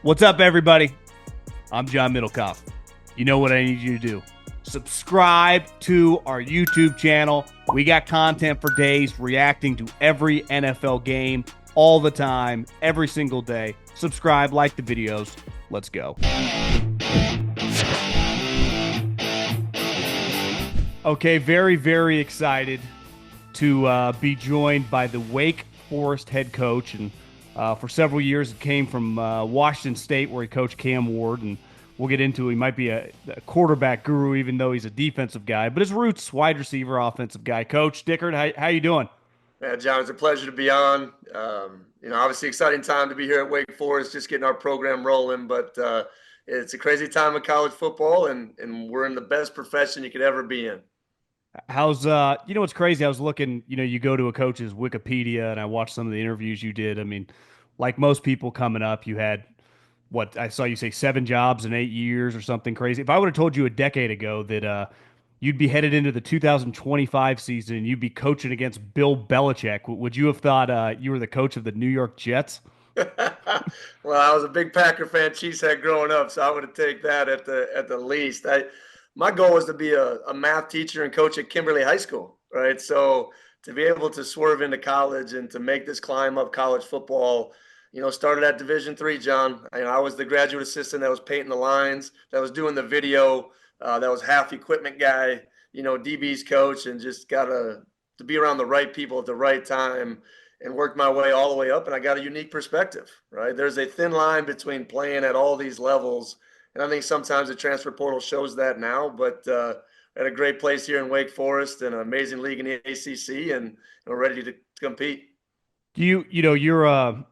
What's up, everybody? I'm John Middlekauff. You know what I need you to do. Subscribe to our YouTube channel. We got content for days reacting to every NFL game all the time, every single day. Subscribe, like the videos. Let's go. Okay, very, very excited to be joined by the Wake Forest head coach. And for several years, it came from Washington State, where he coached Cam Ward. And we'll get into it. He might be a quarterback guru, even though he's a defensive guy. But his roots, wide receiver, offensive guy. Coach Dickert, how you doing? Yeah, John, it's a pleasure to be on. Obviously exciting time to be here at Wake Forest, just getting our program rolling. But it's a crazy time of college football, and we're in the best profession you could ever be in. How's what's crazy? I was looking, you go to a coach's Wikipedia and I watched some of the interviews you did. I mean, like most people coming up, you had what I saw you say 7 jobs in 8 years or something crazy. If I would have told you a decade ago that you'd be headed into the 2025 season and you'd be coaching against Bill Belichick, would you have thought you were the coach of the New York Jets? Well, I was a big Packer fan, cheesehead growing up, so I would have taken that at the least. My goal was to be a math teacher and coach at Kimberly High School, right? So to be able to swerve into college and to make this climb up college football, started at Division III, John. I was the graduate assistant that was painting the lines, that was doing the video, that was half equipment guy, DB's coach, and just got to be around the right people at the right time and worked my way all the way up. And I got a unique perspective, right? There's a thin line between playing at all these levels. And I think sometimes the transfer portal shows that now, but at a great place here in Wake Forest and an amazing league in the ACC, and we're ready to compete. You're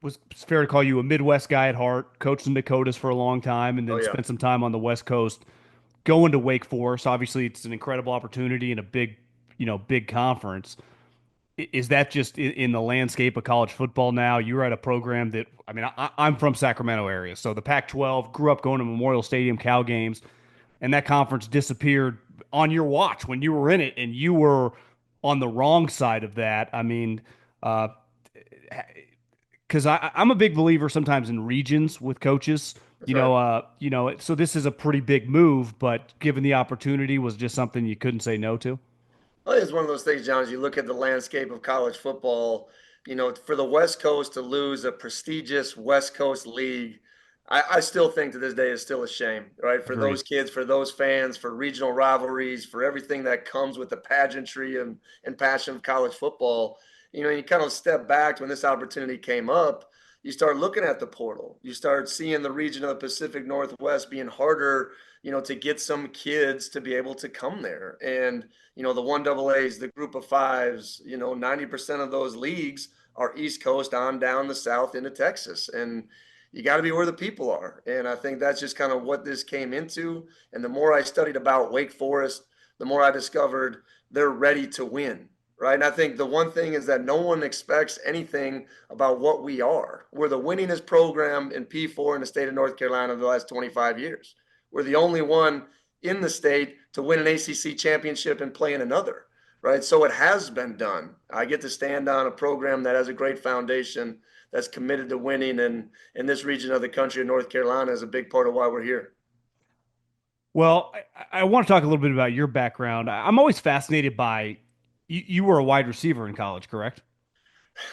was fair to call you a Midwest guy at heart, coached in Dakotas for a long time, and Oh, then yeah. spent some time on the West Coast. Going to Wake Forest, obviously, it's an incredible opportunity and a big conference. Is that just in the landscape of college football now? You're at a program that, I mean, I'm from Sacramento area, so the Pac-12, grew up going to Memorial Stadium Cal games, and that conference disappeared on your watch when you were in it, and you were on the wrong side of that. I mean, uh, because I'm a big believer sometimes in regions with coaches. That's right. So this is a pretty big move, but given the opportunity, was just something you couldn't say no to. I think it's one of those things, John, as you look at the landscape of college football, for the West Coast to lose a prestigious West Coast league, I still think to this day is still a shame, right? For Agreed. those kids, for those fans, for regional rivalries, for everything that comes with the pageantry and passion of college football. You kind of step back when this opportunity came up, you start looking at the portal. You start seeing the region of the Pacific Northwest being harder, to get some kids to be able to come there. And the one double A's, the group of fives, 90% of those leagues are East Coast on down the South into Texas. And you got to be where the people are. And I think that's just kind of what this came into. And the more I studied about Wake Forest, the more I discovered they're ready to win. Right. And I think the one thing is that no one expects anything about what we are. We're the winningest program in P4 in the state of North Carolina the last 25 years. We're the only one in the state to win an ACC championship and play in another, right? So it has been done. I get to stand on a program that has a great foundation, that's committed to winning, and in this region of the country of North Carolina is a big part of why we're here. Well, I want to talk a little bit about your background. I'm always fascinated by you were a wide receiver in college, correct?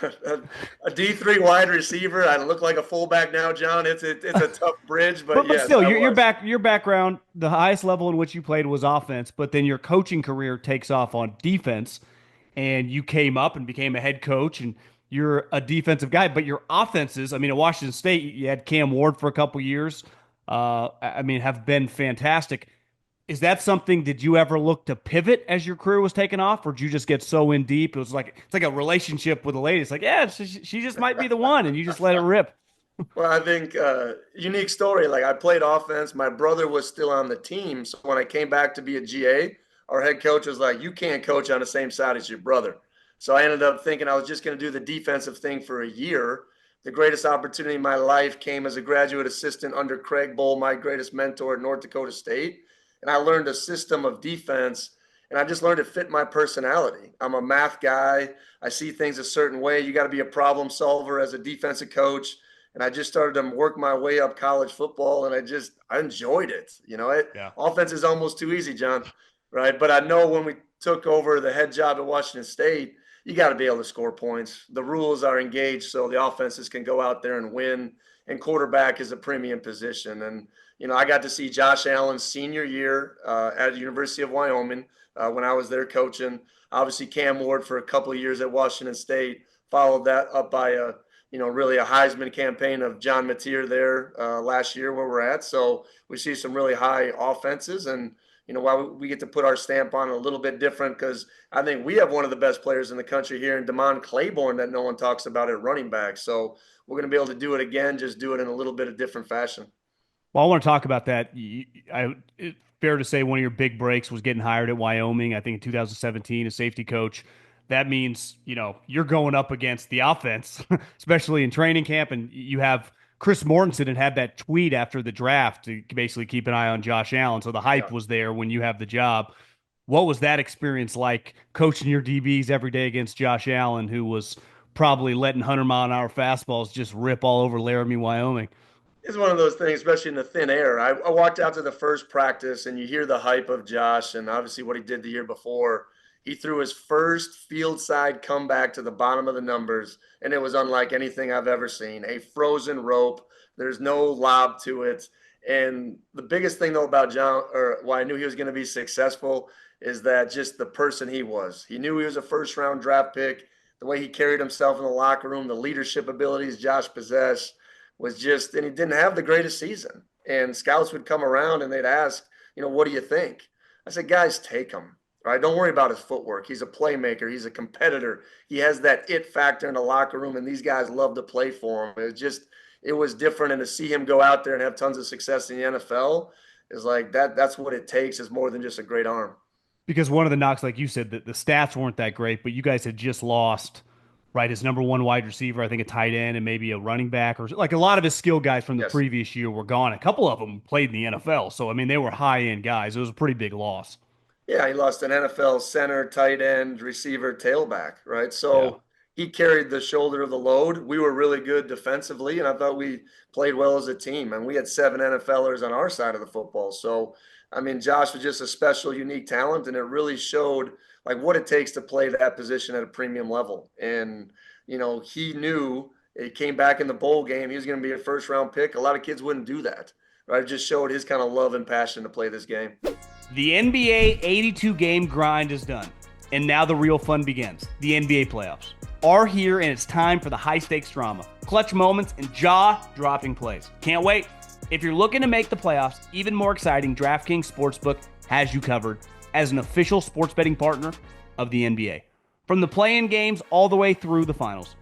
A D3 wide receiver. I look like a fullback now, John. It's a tough bridge, but But yes, still, I your was. your background, the highest level in which you played was offense, but then your coaching career takes off on defense, and you came up and became a head coach, and you're a defensive guy. But your offenses, I mean, at Washington State, you had Cam Ward for a couple years. I mean, have been fantastic. Is that something? Did you ever look to pivot as your career was taking off, or did you just get so in deep? It was like it's like a relationship with a lady. It's like, yeah, she just might be the one, and you just let it rip. Well, I think unique story. Like I played offense. My brother was still on the team, so when I came back to be a GA, our head coach was like, "You can't coach on the same side as your brother." So I ended up thinking I was just going to do the defensive thing for a year. The greatest opportunity in my life came as a graduate assistant under Craig Bowl, my greatest mentor at North Dakota State, and I learned a system of defense. And I just learned it fit my personality. I'm a math guy. I see things a certain way. You got to be a problem solver as a defensive coach. and I just started to work my way up college football, and I enjoyed it. Yeah. Offense is almost too easy, John, right? But I know when we took over the head job at Washington State, you got to be able to score points. The rules are engaged so the offenses can go out there and win, and quarterback is a premium position. And I got to see Josh Allen's senior year at the University of Wyoming when I was there coaching. Obviously, Cam Ward for a couple of years at Washington State, followed that up by really a Heisman campaign of John Mateer there last year where we're at. So we see some really high offenses, and while we get to put our stamp on it a little bit different, because I think we have one of the best players in the country here in Damon Claiborne that no one talks about at running back. So we're going to be able to do it again, just do it in a little bit of different fashion. Well, I want to talk about that. It's fair to say one of your big breaks was getting hired at Wyoming, I think in 2017, a safety coach. That means, you're going up against the offense, especially in training camp. And you have Chris Mortensen had that tweet after the draft to basically keep an eye on Josh Allen. So the hype was there when you have the job. What was that experience like coaching your DBs every day against Josh Allen, who was probably letting 100-mile-an-hour fastballs just rip all over Laramie, Wyoming? It's one of those things, especially in the thin air. I walked out to the first practice, and you hear the hype of Josh and obviously what he did the year before. He threw his first field side comeback to the bottom of the numbers, and it was unlike anything I've ever seen. A frozen rope. There's no lob to it. And the biggest thing, though, about John, or why I knew he was going to be successful, is that just the person he was. He knew he was a first-round draft pick. The way he carried himself in the locker room, the leadership abilities Josh possessed was just, and he didn't have the greatest season. And scouts would come around and they'd ask, what do you think? I said, guys, take him. Right? Don't worry about his footwork. He's a playmaker. He's a competitor. He has that it factor in the locker room, and these guys love to play for him. It was different. And to see him go out there and have tons of success in the NFL is like that's what it takes, is more than just a great arm. Because one of the knocks, like you said, that the stats weren't that great, but you guys had just lost, right, his number one wide receiver, I think a tight end and maybe a running back, or like a lot of his skill guys from the previous year were gone. A couple of them played in the NFL. So, I mean, they were high-end guys. It was a pretty big loss. Yeah, he lost an NFL center, tight end, receiver, tailback, right? So he carried the shoulder of the load. We were really good defensively, and I thought we played well as a team. And we had 7 NFLers on our side of the football. So, I mean, Josh was just a special, unique talent, and it really showed like what it takes to play that position at a premium level. And, he knew it came back in the bowl game. He was going to be a first-round pick. A lot of kids wouldn't do that, right? It just showed his kind of love and passion to play this game. The NBA 82-game grind is done, and now the real fun begins. The NBA playoffs are here, and it's time for the high-stakes drama, clutch moments, and jaw-dropping plays. Can't wait. If you're looking to make the playoffs even more exciting, DraftKings Sportsbook has you covered as an official sports betting partner of the NBA. From the play-in games all the way through the finals.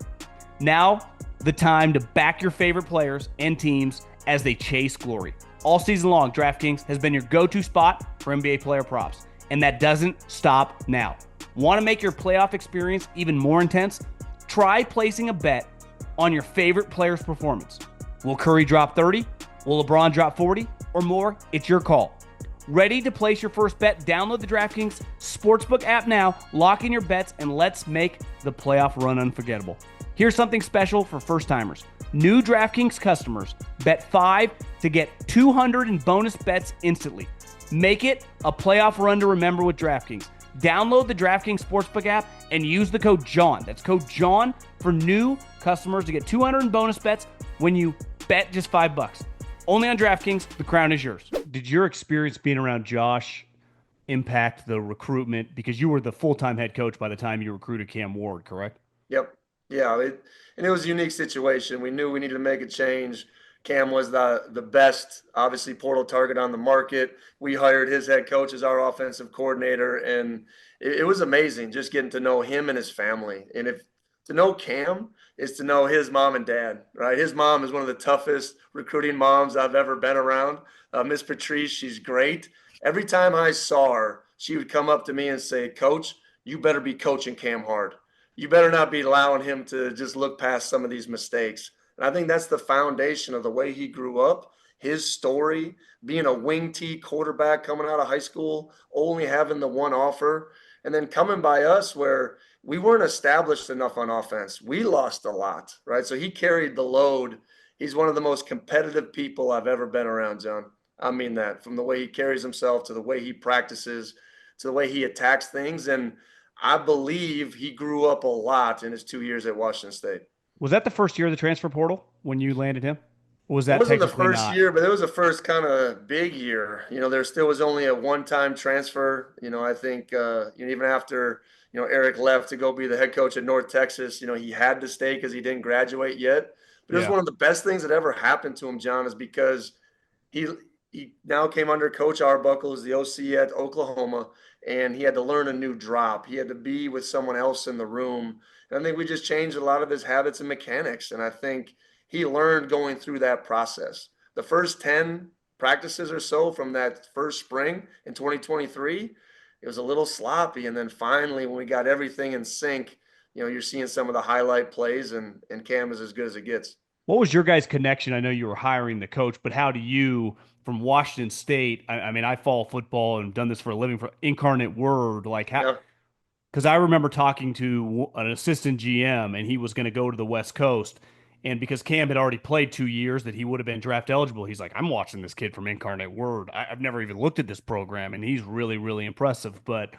Now, the time to back your favorite players and teams as they chase glory. All season long, DraftKings has been your go-to spot for NBA player props, and that doesn't stop now. Want to make your playoff experience even more intense? Try placing a bet on your favorite player's performance. Will Curry drop 30? Will LeBron drop 40? Or more? It's your call. Ready to place your first bet? Download the DraftKings Sportsbook app now, lock in your bets, and let's make the playoff run unforgettable. Here's something special for first-timers. New DraftKings customers bet $5 to get $200 in bonus bets instantly. Make it a playoff run to remember with DraftKings. Download the DraftKings Sportsbook app and use the code JOHN. That's code JOHN for new customers to get $200 in bonus bets when you bet just $5. Only on DraftKings. The crown is yours. Did your experience being around Josh impact the recruitment? Because you were the full-time head coach by the time you recruited Cam Ward, correct? Yep. Yeah, it was a unique situation. We knew we needed to make a change. Cam was the best, obviously, portal target on the market. We hired his head coach as our offensive coordinator, and it was amazing just getting to know him and his family. And if to know Cam is to know his mom and dad, right? His mom is one of the toughest recruiting moms I've ever been around. Miss Patrice, she's great. Every time I saw her, she would come up to me and say, "Coach, you better be coaching Cam hard. You better not be allowing him to just look past some of these mistakes." And I think that's the foundation of the way he grew up, his story, being a wing T quarterback coming out of high school, only having the one offer, and then coming by us where we weren't established enough on offense. We lost a lot, right? So he carried the load. he's one of the most competitive people I've ever been around, John. I mean that, from the way he carries himself to the way he practices to the way he attacks things. And I believe he grew up a lot in his 2 years at Washington State. Was that the first year of the transfer portal when you landed him? Or was It that wasn't the technically first not? year, but it was the first kind of big year. There still was only a one-time transfer. I think even after Eric left to go be the head coach at North Texas, he had to stay because he didn't graduate yet. But it was Yeah. one of the best things that ever happened to him, John, is because he he now came under Coach Arbuckle as the OC at Oklahoma, and he had to learn a new drop. He had to be with someone else in the room. And I think we just changed a lot of his habits and mechanics. And I think he learned going through that process. The first 10 practices or so from that first spring in 2023, it was a little sloppy. And then finally, when we got everything in sync, you're seeing some of the highlight plays, and Cam is as good as it gets. What was your guys' connection? I know you were hiring the coach, but how do you, from Washington State? I mean, I follow football and done this for a living for Incarnate Word. Like, how? Yeah. Because I remember talking to an assistant GM, and he was going to go to the West Coast, and because Cam had already played 2 years, that he would have been draft eligible. He's like, I'm watching this kid from Incarnate Word. I've never even looked at this program, and he's really, really impressive. But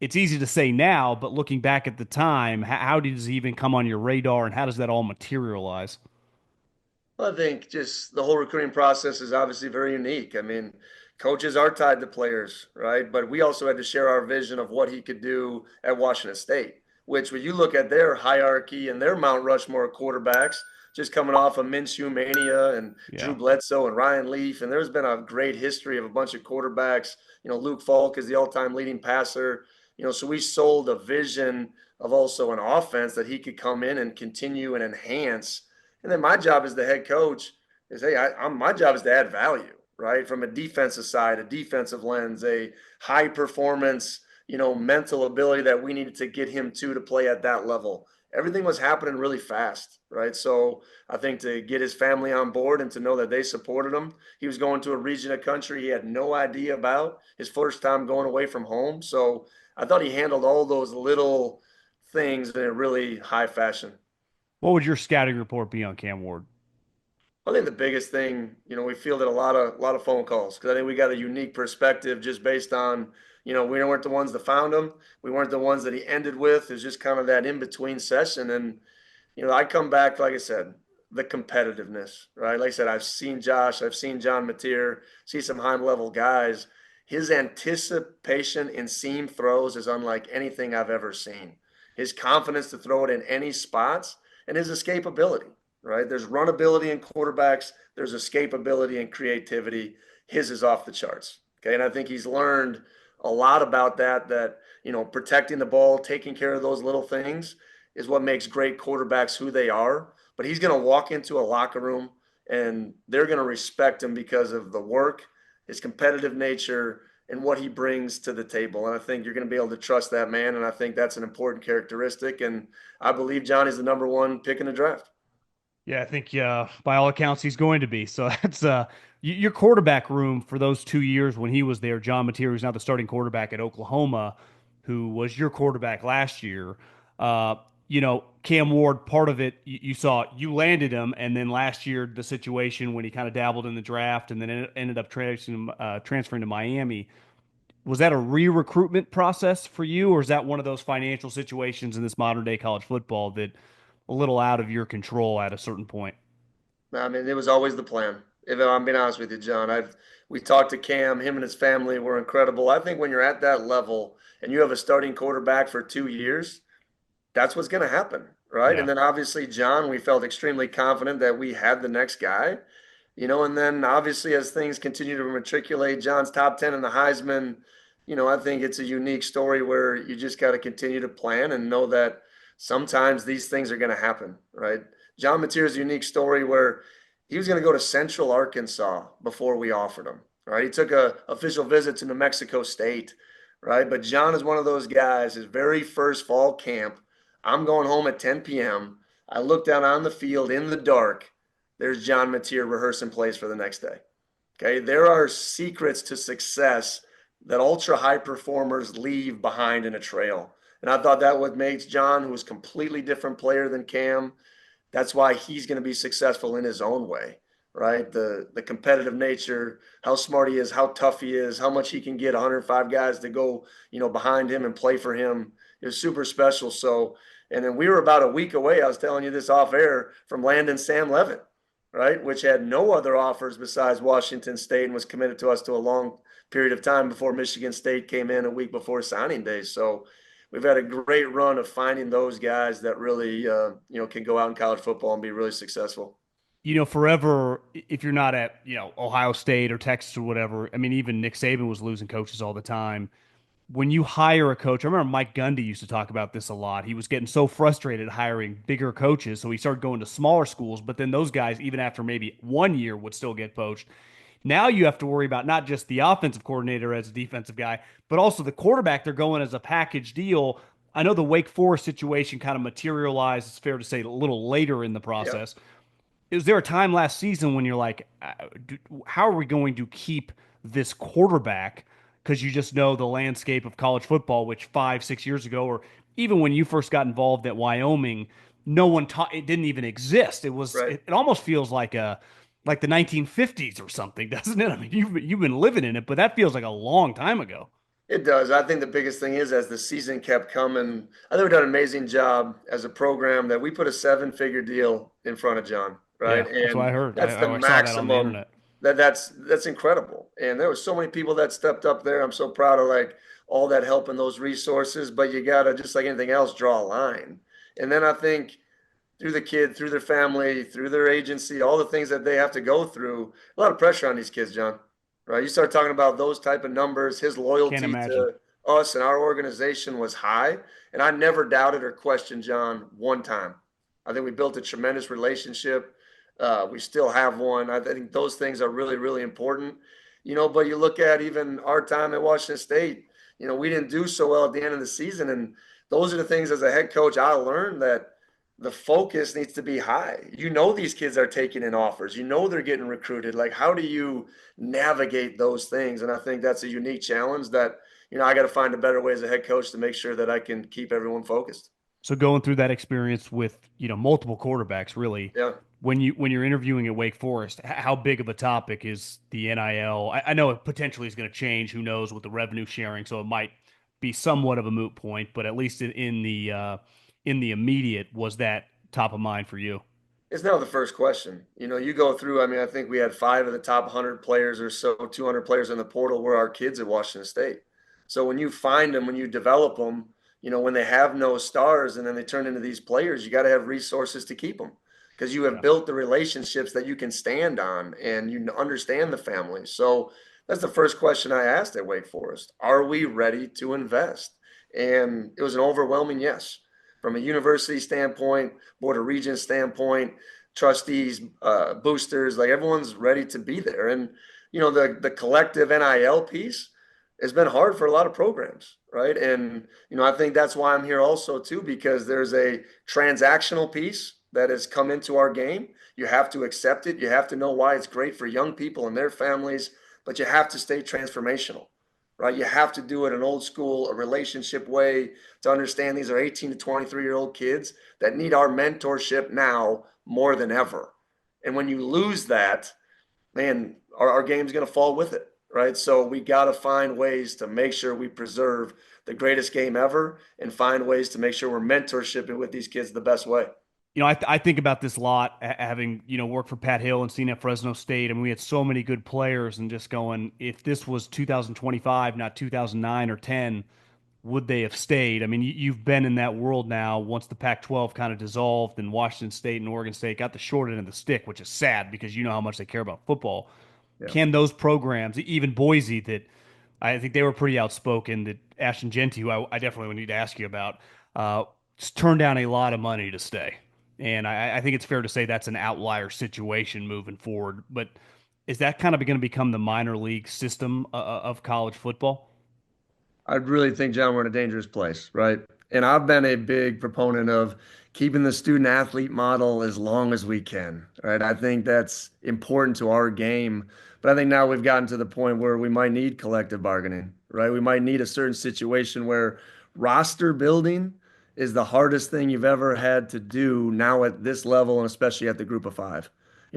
it's easy to say now, but looking back at the time, how does he even come on your radar, and how does that all materialize? Well, I think just the whole recruiting process is obviously very unique. I mean, coaches are tied to players, right? But we also had to share our vision of what he could do at Washington State, which when you look at their hierarchy and their Mount Rushmore of quarterbacks, just coming off of Minshew Mania and Drew Yeah. Bledsoe and Ryan Leaf, and there's been a great history of a bunch of quarterbacks. Luke Falk is the all-time leading passer. So we sold a vision of also an offense that he could come in and continue and enhance. And then my job as the head coach is, hey, my job is to add value, right? From a defensive side, a defensive lens, a high performance, mental ability that we needed to get him to play at that level. Everything was happening really fast, right? So I think to get his family on board and to know that they supported him, he was going to a region of country he had no idea about, his first time going away from home. So I thought he handled all those little things in a really high fashion. What would your scouting report be on Cam Ward? I think the biggest thing, we fielded a lot of phone calls because I think we got a unique perspective just based on, we weren't the ones that found him. We weren't the ones that he ended with. It was just kind of that in between session. And, I come back, like I said, the competitiveness, right? Like I said, I've seen Josh, I've seen John Mateer, see some high level guys. His anticipation in seam throws is unlike anything I've ever seen. His confidence to throw it in any spots and his escapability, right? There's runability in quarterbacks, there's escapability and creativity. His is off the charts. Okay. And I think he's learned a lot about that, protecting the ball, taking care of those little things is what makes great quarterbacks who they are. But he's going to walk into a locker room and they're going to respect him because of the work, his competitive nature, and what he brings to the table. And I think you're going to be able to trust that man. And I think that's an important characteristic. And I believe Johnny's the number one pick in the draft. Yeah, I think by all accounts he's going to be. So that's your quarterback room for those 2 years when he was there. John Mateer, who's now the starting quarterback at Oklahoma, who was your quarterback last year. Cam Ward, part of it you saw you landed him, and then last year the situation when he kind of dabbled in the draft and then ended up transferring to Miami. Was that a re-recruitment process for you, or is that one of those financial situations in this modern day college football that a little out of your control at a certain point? I mean, it was always the plan. If I'm being honest with you, John, we talked to Cam. Him and his family were incredible. I think when you're at that level and you have a starting quarterback for 2 years, that's what's going to happen, right? Yeah. And then obviously John, we felt extremely confident that we had the next guy, and then obviously as things continue to matriculate, John's top 10 in the Heisman, I think it's a unique story where you just got to continue to plan and know that sometimes these things are going to happen, right? John Mateer's a unique story where he was going to go to Central Arkansas before we offered him, right? He took a official visit to New Mexico State, right? But John is one of those guys, his very first fall camp, I'm going home at 10 p.m. I look down on the field in the dark. There's John Mateer rehearsing plays for the next day. Okay. There are secrets to success that ultra high performers leave behind in a trail. And I thought that what makes John, who was a completely different player than Cam, That's why he's going to be successful in his own way, right? The competitive nature, how smart he is, how tough he is, how much he can get 105 guys to go, behind him and play for him is super special. So, and then we were about a week away. I was telling you this off air from landing Sam Levitt, right? Which had no other offers besides Washington State and was committed to us to a long period of time before Michigan State came in a week before signing day. So we've had a great run of finding those guys that really, can go out in college football and be really successful. Forever, if you're not at, Ohio State or Texas or whatever, I mean, even Nick Saban was losing coaches all the time. When you hire a coach, I remember Mike Gundy used to talk about this a lot. He was getting so frustrated hiring bigger coaches, so he started going to smaller schools. But then those guys, even after maybe 1 year, would still get poached. Now you have to worry about not just the offensive coordinator as a defensive guy, but also the quarterback. They're going as a package deal. I know the Wake Forest situation kind of materialized, it's fair to say, a little later in the Yeah. process. Is there a time last season when you're like, how are we going to keep this quarterback? Because you just know the landscape of college football, which 5, 6 years ago, or even when you first got involved at Wyoming, no one taught it, didn't even exist. Right. It almost feels like the 1950s or something, doesn't it? I mean, you've been living in it, but that feels like a long time ago. It does. I think the biggest thing is as the season kept coming, I think we've done an amazing job as a program that we put a seven-figure deal in front of John, right? Yeah, that's what And I heard. that's the I saw that on the maximum. internet. That's incredible. And there were so many people that stepped up there. I'm so proud of like all that help and those resources, but you gotta just like anything else, draw a line. And then I think through the kid, through their family, through their agency, all the things that they have to go through, a lot of pressure on these kids, John. Right? You start talking about those type of numbers. His Can't loyalty imagine. to us and our organization was high, and I never doubted or questioned John one time. I think we built a tremendous relationship. We still have one. I think those things are really, really important. But you look at even our time at Washington State. We didn't do so well at the end of the season, and those are the things as a head coach I learned that the focus needs to be high. These kids are taking in offers. They're getting recruited. Like, how do you navigate those things? And I think that's a unique challenge that, I got to find a better way as a head coach to make sure that I can keep everyone focused. So going through that experience with, multiple quarterbacks, really, Yeah. when you're interviewing at Wake Forest, how big of a topic is the NIL? I know it potentially is going to change. Who knows with the revenue sharing? So it might be somewhat of a moot point, but at least in the immediate, was that top of mind for you? It's now the first question. You go through, I mean, I think we had five of the top 100 players or so, 200 players in the portal were our kids at Washington State. So when you find them, when you develop them, when they have no stars and then they turn into these players, you got to have resources to keep them because you have Yeah. built the relationships that you can stand on and you understand the family. So that's the first question I asked at Wake Forest. Are we ready to invest? And it was an overwhelming yes. From a university standpoint, board of regents standpoint, trustees, boosters, like everyone's ready to be there. And the collective NIL piece has been hard for a lot of programs, right? And I think that's why I'm here also too, because there's a transactional piece that has come into our game. You have to accept it. You have to know why it's great for young people and their families, but you have to stay transformational, right? You have to do it an old school, a relationship way to understand these are 18 to 23-year-old kids that need our mentorship now more than ever. And when you lose that, man, our game's going to fall with it, right? So we got to find ways to make sure we preserve the greatest game ever and find ways to make sure we're mentorshiping with these kids the best way. I think about this a lot, having, worked for Pat Hill and seen at Fresno State. I mean, we had so many good players and just going, if this was 2025, not 2009 or 10, would they have stayed? I mean, you've been in that world now once the Pac-12 kind of dissolved and Washington State and Oregon State got the short end of the stick, which is sad because you know how much they care about football. Yeah. Can those programs, even Boise, that I think they were pretty outspoken, that Ashton Jeanty, who I definitely would need to ask you about, uh, turned down a lot of money to stay. And I think it's fair to say that's an outlier situation moving forward. But is that kind of going to become the minor league system of college football? I really think, John, we're in a dangerous place, right? And I've been a big proponent of keeping the student athlete model as long as we can, right? I think that's important to our game. But I think now we've gotten to the point where we might need collective bargaining, right? We might need a certain situation where roster building is the hardest thing you've ever had to do now at this level and especially at the group of five.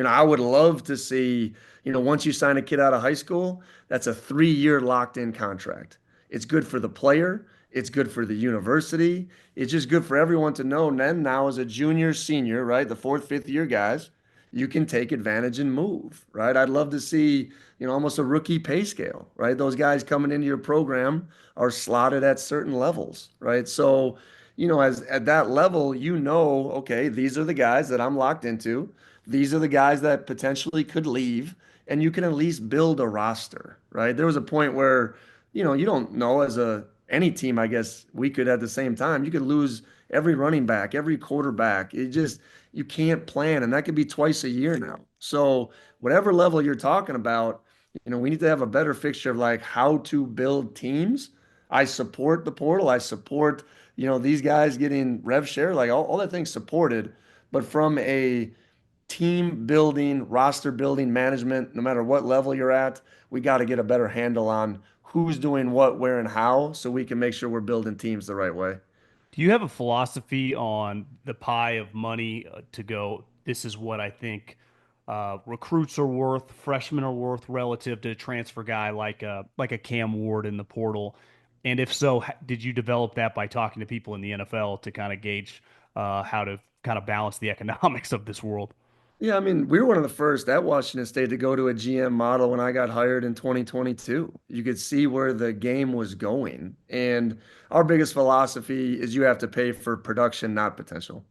I would love to see, once you sign a kid out of high school, that's a 3-year locked in contract. It's good for the player. It's good for the university. It's just good for everyone to know. And then now as a junior, senior, right, the fourth, fifth year guys, you can take advantage and move, right? I'd love to see, almost a rookie pay scale, right? Those guys coming into your program are slotted at certain levels, right? So, as at that level, okay, these are the guys that I'm locked into. These are the guys that potentially could leave, and you can at least build a roster, right? There was a point where, you don't know as any team, I guess we could at the same time, you could lose every running back, every quarterback. You can't plan, and that could be twice a year now. So whatever level you're talking about, we need to have a better fixture of like how to build teams. I support the portal. I support, these guys getting rev share, like all that thing's supported. But from a team building, roster building, management, no matter what level you're at, we got to get a better handle on who's doing what, where, and how so we can make sure we're building teams the right way. Do you have a philosophy on the pie of money to go, this is what I think recruits are worth, freshmen are worth relative to a transfer guy like a Cam Ward in the portal? And if so, did you develop that by talking to people in the NFL to kind of gauge how to kind of balance the economics of this world? Yeah, I mean, we were one of the first at Washington State to go to a GM model when I got hired in 2022. You could see where the game was going. And our biggest philosophy is you have to pay for production, not potential,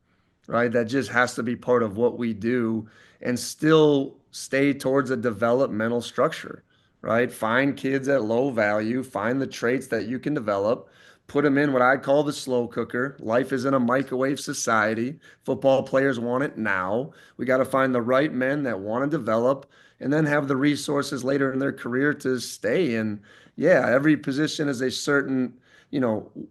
right? That just has to be part of what we do and still stay towards a developmental structure, right? Find kids at low value, find the traits that you can develop, put them in what I call the slow cooker. Life is in a microwave society. Football players want it now. We got to find the right men that want to develop and then have the resources later in their career to stay. And yeah, every position is a certain,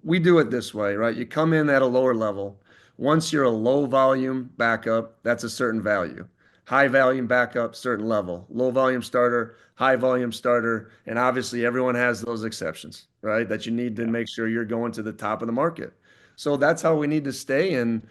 we do it this way, right? You come in at a lower level. Once you're a low volume backup, that's a certain value. High volume backup, certain level. Low volume starter, high volume starter. And obviously, everyone has those exceptions, right? That you need to Yeah. make sure you're going to the top of the market. So that's how we need to stay. And,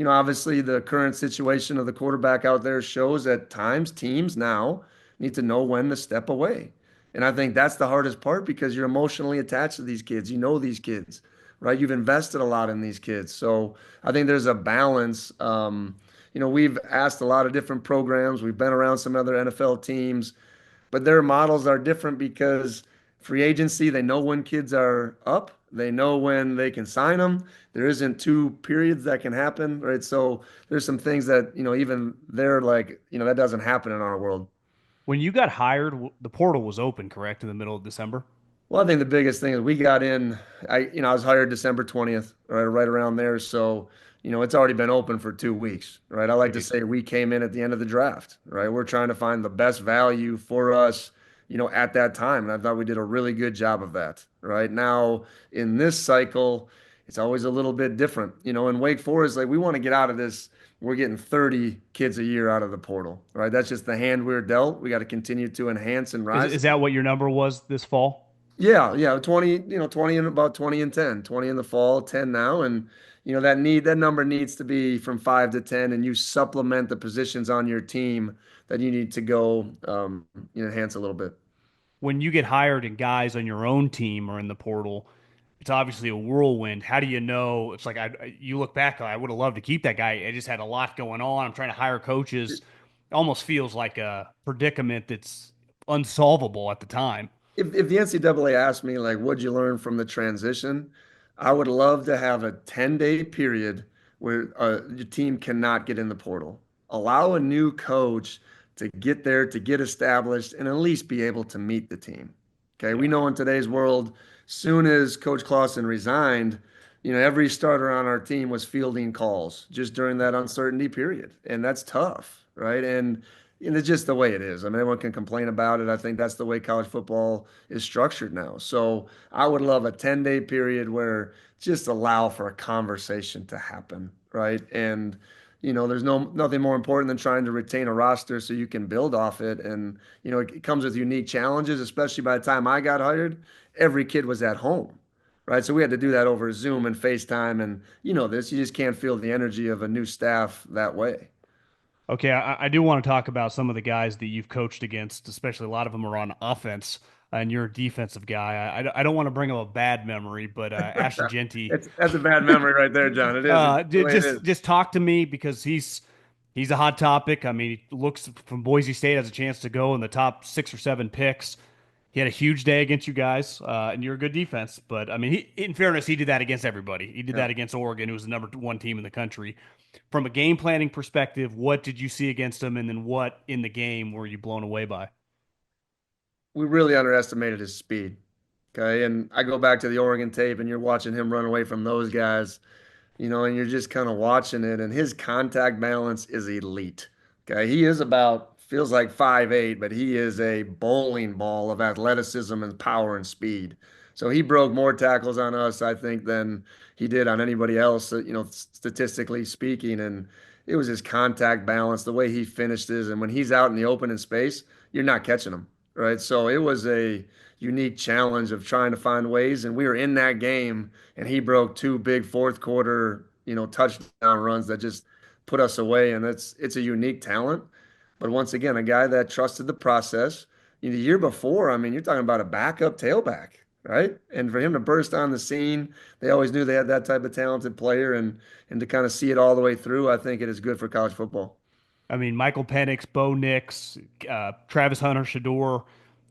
obviously, the current situation of the quarterback out there shows at times teams now need to know when to step away. And I think that's the hardest part because you're emotionally attached to these kids. You know these kids, right? You've invested a lot in these kids. So I think there's a balance. We've asked a lot of different programs. We've been around some other NFL teams, but their models are different because free agency, they know when kids are up, they know when they can sign them. There isn't two periods that can happen, right? So there's some things that, even they're like, that doesn't happen in our world. When you got hired, the portal was open, correct, in the middle of December? Well, I think the biggest thing is we got in. I was hired December 20th, right around there. So, it's already been open for 2 weeks, right? I like to say we came in at the end of the draft, right? We're trying to find the best value for us, at that time. And I thought we did a really good job of that, right? Now, in this cycle, it's always a little bit different. In Wake Forest, like we want to get out of this. We're getting 30 kids a year out of the portal, right? That's just the hand we're dealt. We got to continue to enhance and Is rise. is that what your number was this fall? Yeah, yeah, 20, 20 and about 20 and 10, 20 in the fall, 10 now. And, that number needs to be from 5 to 10, and you supplement the positions on your team that you need to go, enhance a little bit. When you get hired and guys on your own team are in the portal, it's obviously a whirlwind. How do you know? It's like you look back, I would have loved to keep that guy. I just had a lot going on. I'm trying to hire coaches. It almost feels like a predicament that's unsolvable at the time. If the NCAA asked me, like, what'd you learn from the transition? I would love to have a 10-day period where your team cannot get in the portal. Allow a new coach to get there, to get established, and at least be able to meet the team. Okay. We Yeah. know in today's world, soon as Coach Clausen resigned, every starter on our team was fielding calls just during that uncertainty period. And that's tough, right? And it's just the way it is. I mean, everyone can complain about it. I think that's the way college football is structured now. So I would love a 10-day period where just allow for a conversation to happen, right? And there's nothing more important than trying to retain a roster so you can build off it. And it comes with unique challenges, especially by the time I got hired, every kid was at home. right? So we had to do that over Zoom and FaceTime. And you know this, you just can't feel the energy of a new staff that way. Okay, I do want to talk about some of the guys that you've coached against, especially a lot of them are on offense, and you're a defensive guy. I don't want to bring up a bad memory, but Ashton Jeanty, That's a bad memory right there, John. It is. It's the way it is. just talk to me because he's a hot topic. I mean, he looks from Boise State has a chance to go in the top 6 or 7 picks. He had a huge day against you guys, and you're a good defense. But I mean, in fairness, he did that against everybody. He did Yeah. that against Oregon, who was the number 1 team in the country. From a game planning perspective, what did you see against him, and then what in the game were you blown away by? We really underestimated his speed. Okay. And I go back to the Oregon tape and you're watching him run away from those guys, and you're just kind of watching it. And his contact balance is elite. Okay. He is about, feels like 5'8", but he is a bowling ball of athleticism and power and speed. So he broke more tackles on us, I think, than he did on anybody else, statistically speaking. And it was his contact balance, the way he finishes. And when he's out in the open in space, you're not catching him, right? So it was a unique challenge of trying to find ways. And we were in that game, and he broke 2 big fourth quarter, touchdown runs that just put us away. And it's a unique talent. But once again, a guy that trusted the process. The year before, I mean, you're talking about a backup tailback, right? And for him to burst on the scene, they always knew they had that type of talented player, and to kind of see it all the way through, I think it is good for college football. I mean, Michael Penix, Bo Nix, Travis Hunter, Shador.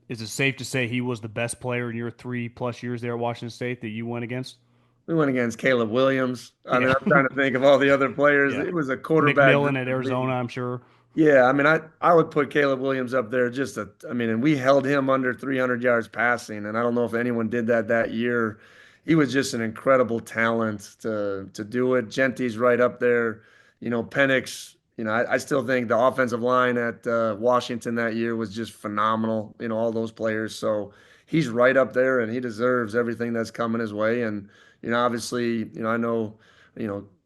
Is it safe to say he was the best player in your 3+ years there at Washington State that you went against? We went against Caleb Williams. I mean, Yeah, I'm trying to think of all the other players. yeah. It was a quarterback McMillan at driven Arizona, league. I'm sure. Yeah, I mean, I would put Caleb Williams up there I mean, and we held him under 300 yards passing, and I don't know if anyone did that year. He was just an incredible talent to do it. Genty's right up there. Penix, I still think the offensive line at Washington that year was just phenomenal, all those players. So he's right up there, and he deserves everything that's coming his way. And, obviously, I know,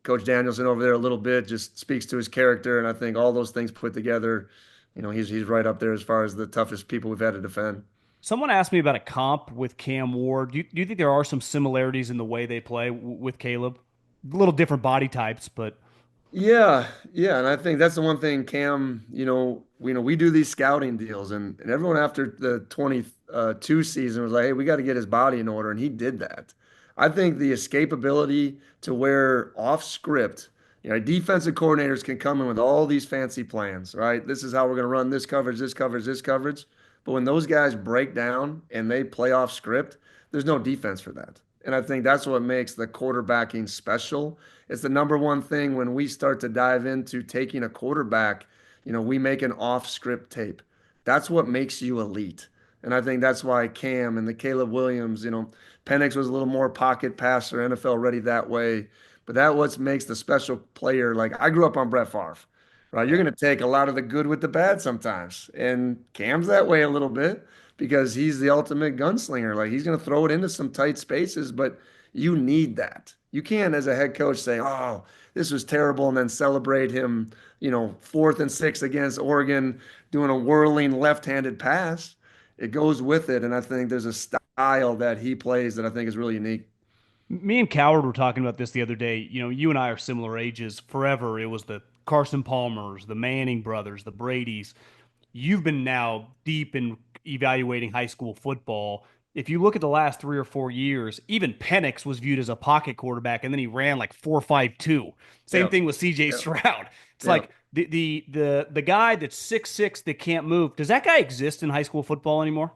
Coach Danielson over there a little bit just speaks to his character, and I think all those things put together, he's right up there as far as the toughest people we've had to defend. Someone asked me about a comp with Cam Ward. Do you think there are some similarities in the way they play with Caleb? A little different body types, but Yeah, yeah, and I think that's the one thing Cam, we do these scouting deals, and everyone after the 22 season was like, hey, we got to get his body in order, and he did that. I think the escapability to where off script, defensive coordinators can come in with all these fancy plans, right? This is how we're going to run this coverage, this coverage, this coverage. But when those guys break down and they play off script, there's no defense for that. And I think that's what makes the quarterbacking special. It's the number one thing when we start to dive into taking a quarterback, we make an off script tape. That's what makes you elite. And I think that's why Cam and the Caleb Williams, Penix was a little more pocket passer, NFL ready that way. But that what makes the special player. Like I grew up on Brett Favre, right? You're yeah. going to take a lot of the good with the bad sometimes. And Cam's that way a little bit because he's the ultimate gunslinger. Like he's going to throw it into some tight spaces, but you need that. You can't, as a head coach, say, "Oh, this was terrible," and then celebrate him, fourth and six against Oregon, doing a whirling left-handed pass. It goes with it, and I think there's a style that he plays that I think is really unique. Me and Coward were talking about this the other day. You and I are similar ages. Forever, it was the Carson Palmers, the Manning brothers, the Bradys. You've been now deep in evaluating high school football. If you look at the last 3 or 4 years, even Penix was viewed as a pocket quarterback, and then he ran like 4.52. Same Yeah, thing with C.J. yeah, Stroud. It's yeah. like the guy that's 6'6" that can't move. Does that guy exist in high school football anymore?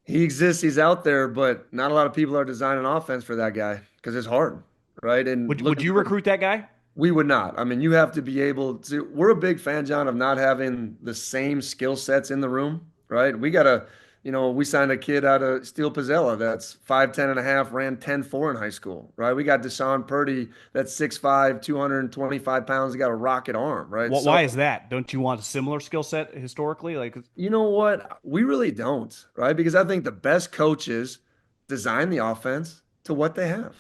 He exists, he's out there, but not a lot of people are designing offense for that guy because it's hard, right? And Would looking you for recruit that guy? We would not. I mean, you have to be able to. We're a big fan, John, of not having the same skill sets in the room, right? We signed a kid out of Steel Pizzella that's 5'10" and a half, ran 10.4 in high school, right? We got Deshaun Purdy that's 6'5", 225 pounds, he got a rocket arm, right? So Why is that? Don't you want a similar skill set historically? Like, you know what? We really don't, right? Because I think the best coaches design the offense to what they have,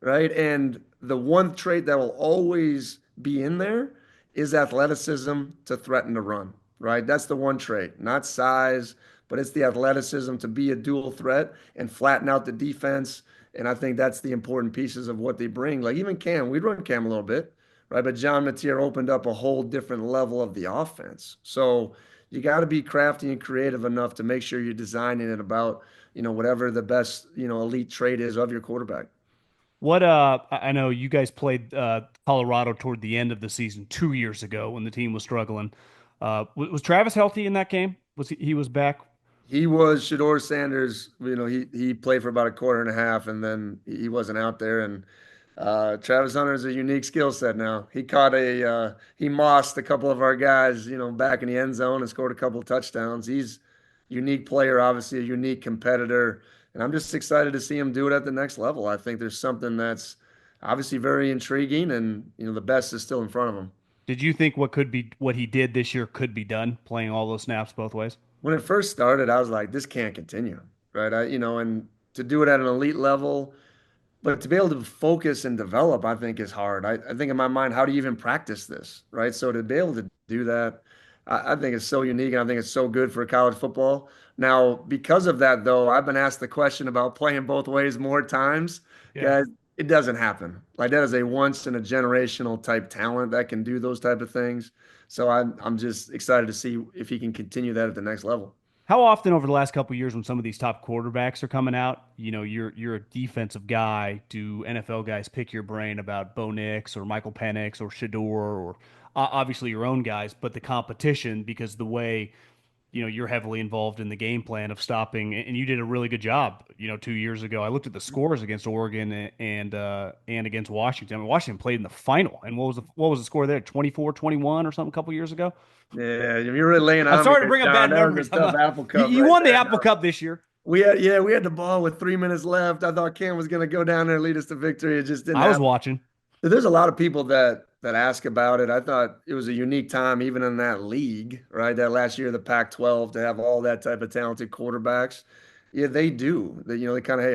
right? And the one trait that will always be in there is athleticism to threaten to run, right? That's the one trait, not size, but it's the athleticism to be a dual threat and flatten out the defense And I think that's the important pieces of what they bring. Like even Cam, we'd run Cam a little bit, right? But John Mateer opened up a whole different level of the offense. So you got to be crafty and creative enough to make sure you're designing it about, whatever the best, elite trait is of your quarterback. What I know you guys played Colorado toward the end of the season 2 years ago when the team was struggling. Was Travis healthy in that game? He was back? He was Shador Sanders. He played for about a quarter and a half, and then he wasn't out there. And Travis Hunter is a unique skill set now. He mossed a couple of our guys, back in the end zone and scored a couple of touchdowns. He's a unique player, obviously a unique competitor, and I'm just excited to see him do it at the next level. I think there's something that's obviously very intriguing, and the best is still in front of him. Did you think what he did this year could be done, playing all those snaps both ways? When it first started, I was like, this can't continue, right? And to do it at an elite level. But to be able to focus and develop, I think is hard. I think in my mind, how do you even practice this, right? So to be able to do that, I think it's so unique and I think it's so good for college football. Now, because of that, though, I've been asked the question about playing both ways more times. Yeah. Guys, it doesn't happen. Like that is a once in a generational type talent that can do those type of things. So I'm just excited to see if he can continue that at the next level. How often over the last couple of years, when some of these top quarterbacks are coming out, you're a defensive guy. Do NFL guys pick your brain about Bo Nix or Michael Penix or Shador or obviously your own guys, but the competition because the way you're heavily involved in the game plan of stopping, and you did a really good job. 2 years ago, I looked at the scores against Oregon and against Washington. I mean, Washington played in the final, and what was the score there? 24-21 or something a couple years ago. Yeah, you're really laying I'm on me sorry to here, bring up John. bad That was memories. a tough apple You, cup you right won the there. Apple Cup this year. We had the ball with 3 minutes left. I thought Cam was going to go down there and lead us to victory. It just didn't I was happen. watching. There's a lot of people that ask about it. I thought it was a unique time, even in that league, right? That last year, the Pac-12, to have all that type of talented quarterbacks. Yeah, they do. They kind of, hey,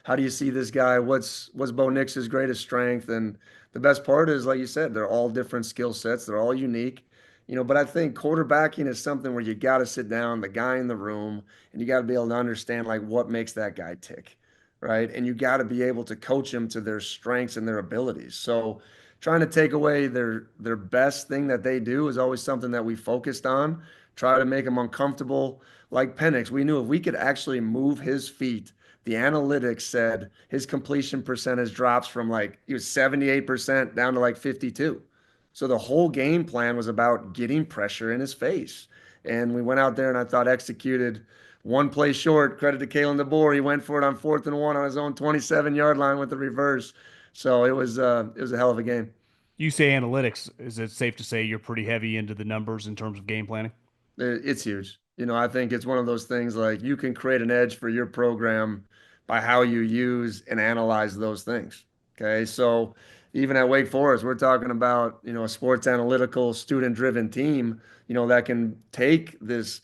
how do you see this guy? What's Bo Nix's greatest strength? And the best part is, like you said, they're all different skill sets. They're all unique. But I think quarterbacking is something where you got to sit down, the guy in the room, and you got to be able to understand like what makes that guy tick, right? And you got to be able to coach them to their strengths and their abilities. So trying to take away their best thing that they do is always something that we focused on. Try to make them uncomfortable. Like Penix, we knew if we could actually move his feet, the analytics said his completion percentage drops from like he was 78% down to like 52. So the whole game plan was about getting pressure in his face. And we went out there and I thought executed one play short. Credit to Kalen DeBoer. He went for it on 4th and 1 on his own 27-yard line with the reverse. So it was a hell of a game. You say analytics. Is it safe to say you're pretty heavy into the numbers in terms of game planning? It's huge. I think it's one of those things like you can create an edge for your program by how you use and analyze those things. Okay. So even at Wake Forest, we're talking about, a sports analytical, student-driven team, that can take this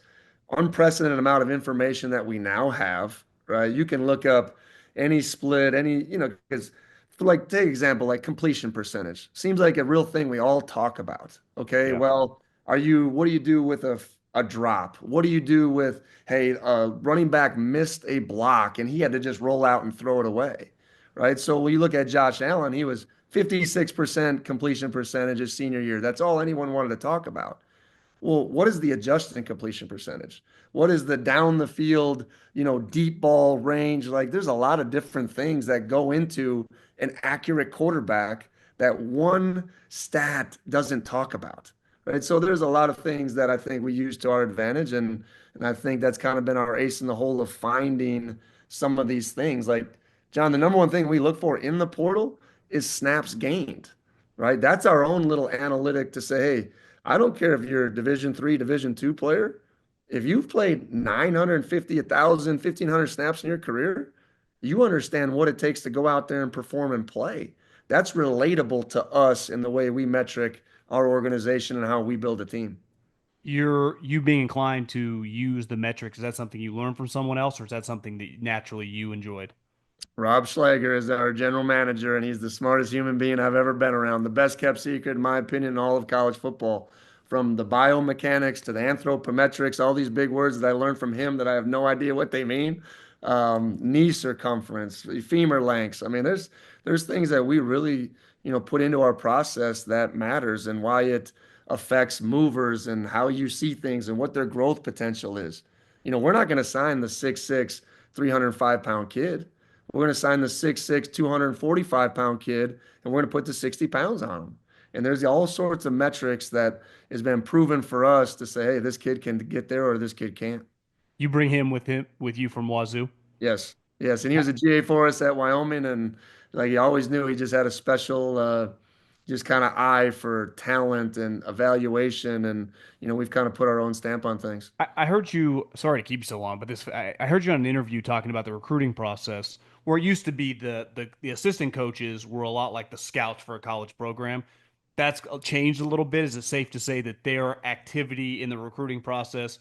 unprecedented amount of information that we now have, right? You can look up any split, because for like take example, like completion percentage. Seems like a real thing we all talk about. Okay. Yeah. Well, what do you do with a drop? What do you do with, hey, running back missed a block and he had to just roll out and throw it away, right? So when you look at Josh Allen, he was 56% completion percentage his senior year. That's all anyone wanted to talk about. Well, what is the adjusted completion percentage? What is the down the field, deep ball range? Like there's a lot of different things that go into an accurate quarterback that one stat doesn't talk about. Right. So there's a lot of things that I think we use to our advantage. And I think that's kind of been our ace in the hole of finding some of these things. Like, John, the number one thing we look for in the portal is snaps gained. Right. That's our own little analytic to say, hey, I don't care if you're a Division 3, Division 2 player. If you've played 950, 1,000, 1,500 snaps in your career, you understand what it takes to go out there and perform and play. That's relatable to us in the way we metric our organization and how we build a team. You being inclined to use the metrics, is that something you learned from someone else, or is that something that naturally you enjoyed? Rob Schlager is our general manager, and he's the smartest human being I've ever been around. The best kept secret, in my opinion, in all of college football. From the biomechanics to the anthropometrics, all these big words that I learned from him that I have no idea what they mean. knee circumference, femur lengths. I mean, there's things that we really, put into our process that matters and why it affects movers and how you see things and what their growth potential is. We're not going to sign the 6'6", 305-pound kid. We're going to sign the 6'6", 245-pound kid, and we're going to put the 60 pounds on him. And there's all sorts of metrics that has been proven for us to say, hey, this kid can get there or this kid can't. You bring him with you from Wazoo. Yes. Yes. And he was a GA for us at Wyoming. And like he always knew he just had a special, just kind of eye for talent and evaluation. And, we've kind of put our own stamp on things. I heard you, sorry to keep you so long, but I heard you on an interview talking about the recruiting process where it used to be the assistant coaches were a lot like the scouts for a college program. That's changed a little bit. Is it safe to say that their activity in the recruiting process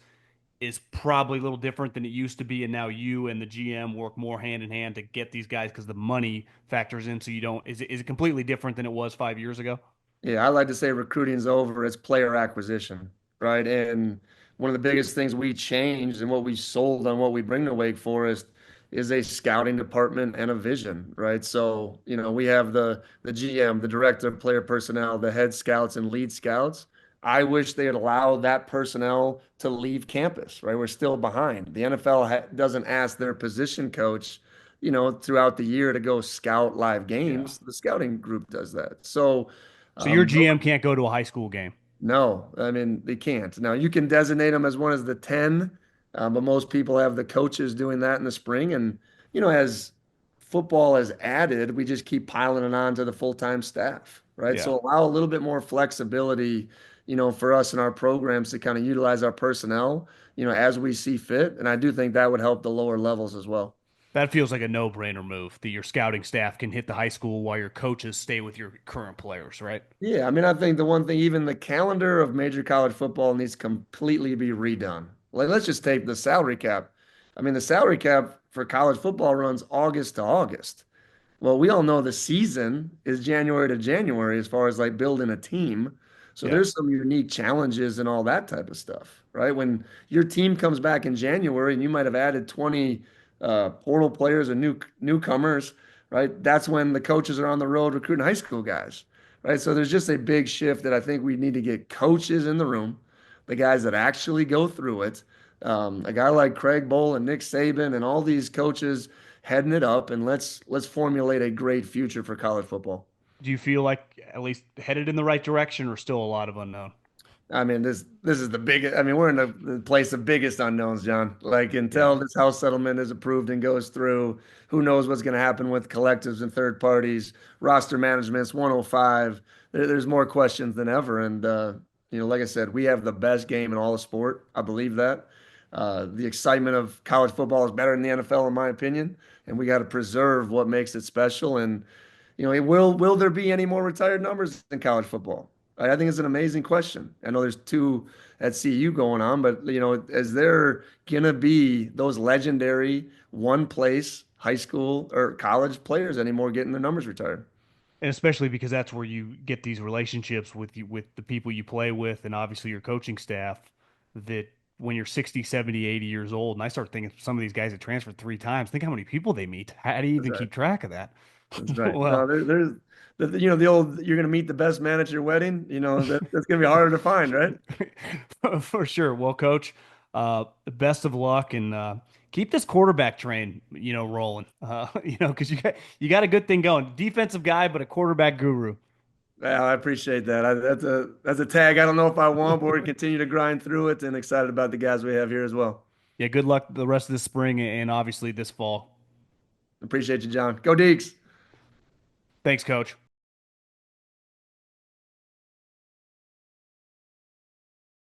is probably a little different than it used to be, and now you and the GM work more hand in hand to get these guys because the money factors in, so you don't, is it completely different than it was 5 years ago? Yeah, I like to say recruiting's over. It's player acquisition, right? And one of the biggest things we changed and what we sold on what we bring to Wake Forest is a scouting department and a vision, right? So, we have the GM, the director of player personnel, the head scouts and lead scouts. I wish they had allowed that personnel to leave campus, right? We're still behind. The NFL doesn't ask their position coach, throughout the year to go scout live Yeah. games. The scouting group does that. So, So your um, GM can't go to a high school game. no, I mean, they can't. Now, you can designate them as one of the 10, but most people have the coaches doing that in the spring. And, as football has added, we just keep piling it on to the full-time staff, right? Yeah. So allow a little bit more flexibility, for us in our programs to kind of utilize our personnel, as we see fit. And I do think that would help the lower levels as well. That feels like a no-brainer move that your scouting staff can hit the high school while your coaches stay with your current players, right? Yeah, I mean, I think the one thing, even the calendar of major college football needs to completely be redone. Like, let's just take the salary cap. I mean, the salary cap for college football runs August to August. Well, we all know the season is January to January as far as like building a team. So Yeah. there's some unique challenges and all that type of stuff, right? When your team comes back in January and you might have added 20 portal players and newcomers, right? That's when the coaches are on the road recruiting high school guys, right? So there's just a big shift that I think we need to get coaches in the room, the guys that actually go through it. A guy like Craig Bowl and Nick Saban and all these coaches heading it up, and let's formulate a great future for college football. Do you feel like at least headed in the right direction or still a lot of unknown? I mean, this is the biggest. I mean, we're in the place of biggest unknowns, John. Like Yeah. until this house settlement is approved and goes through, who knows what's going to happen with collectives and third parties, roster managements, 105. There's more questions than ever. And like I said, we have the best game in all of sport. I believe that. The excitement of college football is better than the NFL, in my opinion. And we got to preserve what makes it special. And will there be any more retired numbers in college football? I think it's an amazing question. I know there's two at CU going on, but is there gonna be those legendary one place high school or college players anymore getting their numbers retired? And especially because that's where you get these relationships with the people you play with and obviously your coaching staff that when you're 60, 70, 80 years old, and I start thinking some of these guys that transferred 3 times, think how many people they meet. How do you That's even right. keep track of that? That's right. No, Well, there's the old you're gonna meet the best man at your wedding. That's gonna be harder to find, right? for sure. Well, coach, best of luck and keep this quarterback train, rolling. Because you got a good thing going. Defensive guy, but a quarterback guru. Yeah, I appreciate that. That's a tag. I don't know if I want, but we continue to grind through it and excited about the guys we have here as well. Yeah, good luck the rest of this spring and obviously this fall. Appreciate you, John. Go Deeks. Thanks, coach.